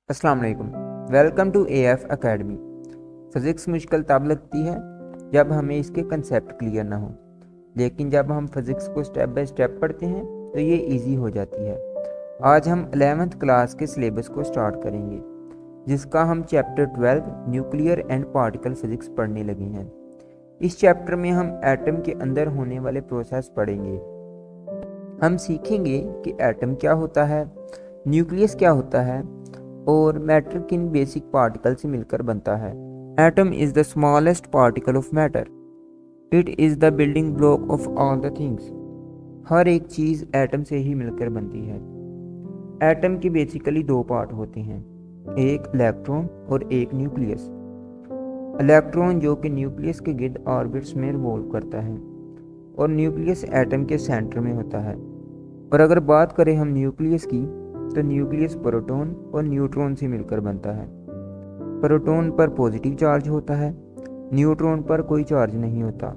अस्सलाम वालेकुम। Welcome to AF academy. Physics मुश्किल तब लगती है जब हमें इसके कंसेप्ट क्लियर ना हो, लेकिन जब हम फिज़िक्स को स्टेप बाय स्टेप पढ़ते हैं तो ये इजी हो जाती है। आज हम 11th क्लास के सिलेबस को स्टार्ट करेंगे, जिसका हम chapter 12 nuclear and particle physics पढ़ने लगे हैं। इस चैप्टर में हम एटम के अंदर होने वाले प्रोसेस पढ़ेंगे। हम सीखेंगे कि एटम क्या होता है, न्यूक्लियस क्या होता है और मैटर किन बेसिक पार्टिकल से मिलकर बनता है। Atom is the smallest particle of matter. It is the building block of all the things. हर एक चीज़ एटम से ही मिलकर बनती है। एटम के बेसिकली दो पार्ट होते हैं, एक इलेक्ट्रॉन और एक न्यूक्लियस। इलेक्ट्रॉन जो कि न्यूक्लियस के गिर्द ऑर्बिट्स में रिवॉल्व करता है और न्यूक्लियस एटम के सेंटर में होता है। और अगर बात करें हम न्यूक्लियस की, तो न्यूक्लियस प्रोटॉन और न्यूट्रॉन से मिलकर बनता है। प्रोटॉन पर पॉजिटिव चार्ज होता है, न्यूट्रॉन पर कोई चार्ज नहीं होता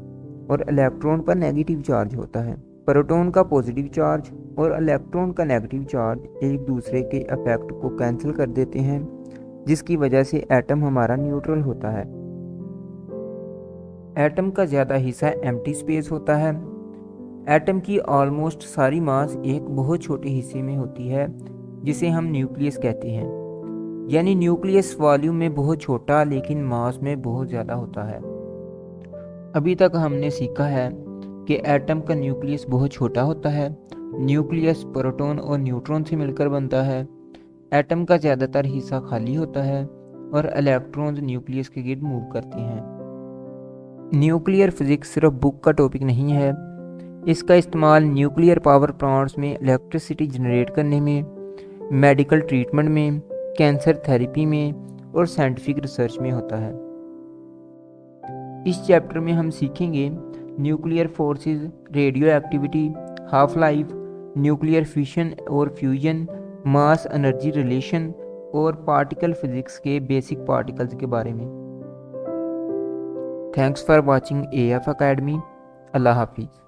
और इलेक्ट्रॉन पर नेगेटिव चार्ज होता है। प्रोटॉन का पॉजिटिव चार्ज और इलेक्ट्रॉन का नेगेटिव चार्ज एक दूसरे के इफेक्ट को कैंसिल कर देते हैं, जिसकी वजह से एटम हमारा न्यूट्रल होता है। एटम का ज़्यादा हिस्सा एम्प्टी स्पेस होता है। एटम की ऑलमोस्ट सारी मास एक बहुत छोटे हिस्से में होती है, जिसे हम न्यूक्लियस कहते हैं। यानी न्यूक्लियस वॉल्यूम में बहुत छोटा लेकिन मास में बहुत ज़्यादा होता है। अभी तक हमने सीखा है कि एटम का न्यूक्लियस बहुत छोटा होता है, न्यूक्लियस प्रोटॉन और न्यूट्रॉन से मिलकर बनता है, एटम का ज़्यादातर हिस्सा खाली होता है और इलेक्ट्रॉन्स न्यूक्लियस के गिर्द मूव करते हैं। न्यूक्लियर फिज़िक्स सिर्फ बुक का टॉपिक नहीं है। इसका इस्तेमाल न्यूक्लियर पावर प्लांट्स में इलेक्ट्रिसिटी जनरेट करने में, मेडिकल ट्रीटमेंट में, कैंसर थेरेपी में और साइंटिफिक रिसर्च में होता है। इस चैप्टर में हम सीखेंगे nuclear forces, radioactivity, half life, nuclear fission और फ्यूजन, मास एनर्जी रिलेशन और पार्टिकल फिजिक्स के बेसिक पार्टिकल्स के बारे में। Thanks for watching AF academy. अल्लाह हाफिज़।